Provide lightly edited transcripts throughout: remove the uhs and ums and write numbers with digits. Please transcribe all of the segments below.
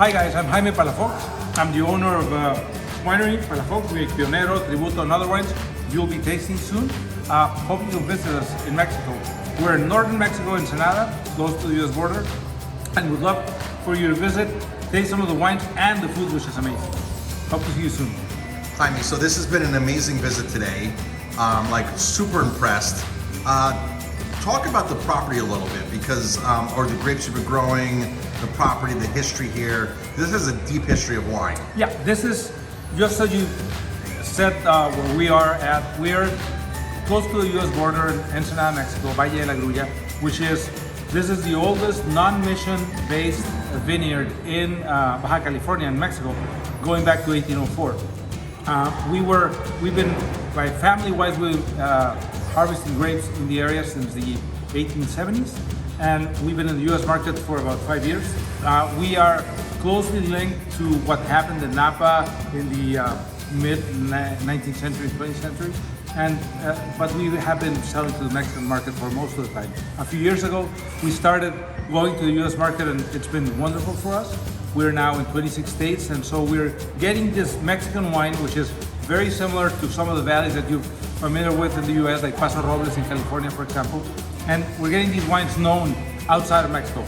Hi guys, I'm Jaime Palafox. I'm the owner of winery Palafox. We make Pionero, Tributo, and other wines you'll be tasting soon. Hope you'll visit us in Mexico. We're in northern Mexico, Ensenada, close to the US border, and we'd love for you to visit, taste some of the wines and the food, which is amazing. Hope to see you soon. Jaime, so this has been an amazing visit today. Super impressed. Talk about the property a little bit, because, or the grapes you've been growing, the property, the history here. This is a deep history of wine. Yeah, this is, just so you said where we are at, we're close to the US border in Ensenada, Mexico, Valle de Guadalupe, this is the oldest non-mission based vineyard in Baja California in Mexico, going back to 1804. We've been, by family-wise, harvesting grapes in the area since the 1870s, and we've been in the US market for about 5 years. We are closely linked to what happened in Napa in the mid-19th century, 20th century, but we have been selling to the Mexican market for most of the time. A few years ago, we started going to the US market, and it's been wonderful for us. We're now in 26 states, and so we're getting this Mexican wine, which is very similar to some of the valleys that you're familiar with in the US, like Paso Robles in California, for example. And we're getting these wines known outside of Mexico.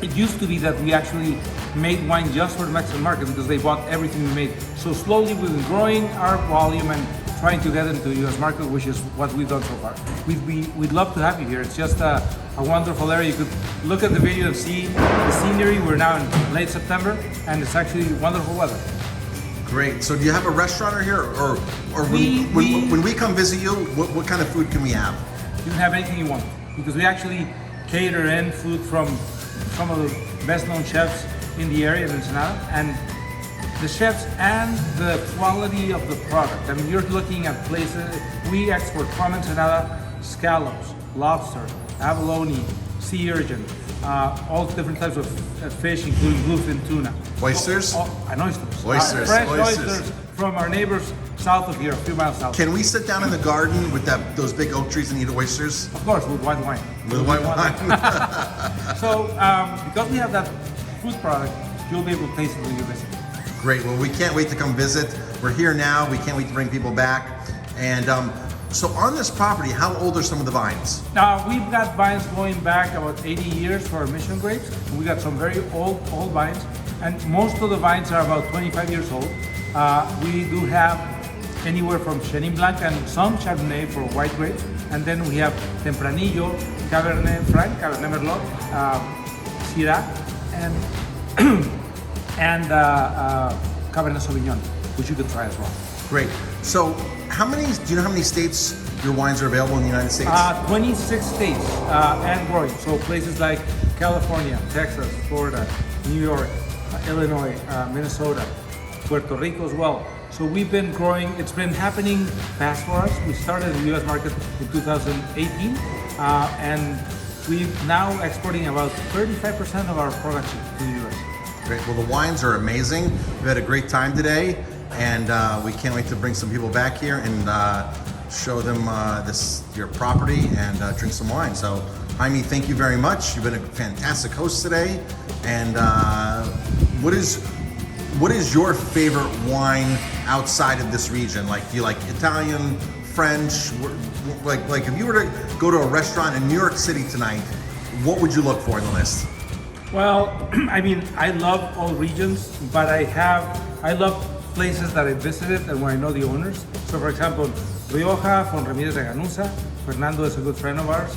It used to be that we actually made wine just for the Mexican market because they bought everything we made. So slowly we've been growing our volume and trying to get into the US market, which is what we've done so far. We'd love to have you here. It's just a wonderful area. You could look at the video and see the scenery. We're now in late September, and it's actually wonderful weather. Great. So do you have a restaurant here, or when we come visit you, what kind of food can we have? You can have anything you want, because we actually cater in food from some of the best-known chefs in the area of Ensenada, and the chefs and the quality of the product. I mean, you're looking at places, we export from Ensenada scallops, lobster, abalone, sea urchin, all different types of fish, including bluefin tuna. Oysters? And oysters. Oysters. Fresh oysters from our neighbors south of here, a few miles south. Can we sit down in the garden with those big oak trees and eat oysters? Of course, with white wine. With white wine. So, because we have that food product, you'll be able to taste it when you visit. Great. Well, we can't wait to come visit. We're here now. We can't wait to bring people back. And so on this property, how old are some of the vines? We've got vines going back about 80 years for our mission grapes. We got some very old vines, and most of the vines are about 25 years old. We do have anywhere from Chenin Blanc and some Chardonnay for white grapes, and then we have Tempranillo, Cabernet Franc, Cabernet Merlot, Syrah, and Cabernet Sauvignon, which you could try as well. Great. So do you know how many states your wines are available in the United States? 26 states and growing. So places like California, Texas, Florida, New York, Illinois, Minnesota, Puerto Rico as well. So we've been growing. It's been happening fast for us. We started in the US market in 2018, and we're now exporting about 35% of our production to the US. Great. Well, the wines are amazing. We've had a great time today, and we can't wait to bring some people back here and show them your property and drink some wine. So, Jaime, thank you very much. You've been a fantastic host today. And what is your favorite wine outside of this region? Like, do you like Italian, French? Like if you were to go to a restaurant in New York City tonight, what would you look for in the list? Well, I mean, I love all regions, but I love places that I visited and where I know the owners. So for example, Rioja from Ramirez de Ganuza, Fernando is a good friend of ours.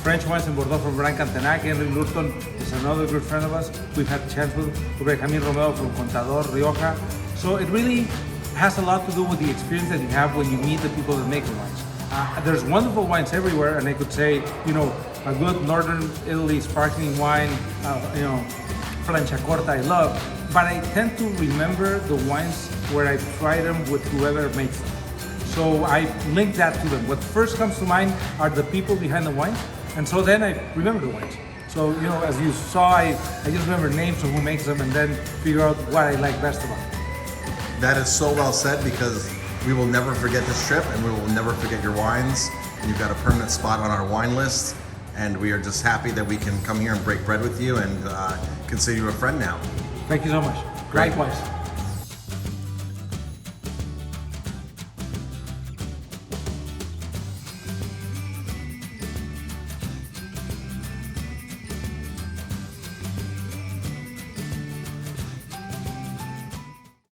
French wines in Bordeaux from Brian Cantenac, Henry Lurton is another good friend of us. We've had a chance with Benjamin Romero from Contador, Rioja. So it really has a lot to do with the experience that you have when you meet the people that make the wines. There's wonderful wines everywhere, and I could say, a good Northern Italy sparkling wine, Franciacorta I love, but I tend to remember the wines where I try them with whoever makes them. So I link that to them. What first comes to mind are the people behind the wines, and so then I remember the wines. So, as you saw, I just remember names of who makes them and then figure out what I like best about them. That is so well said, because we will never forget this trip, and we will never forget your wines. And you've got a permanent spot on our wine list, and we are just happy that we can come here and break bread with you and consider you a friend now. Thank you so much. Great. Likewise.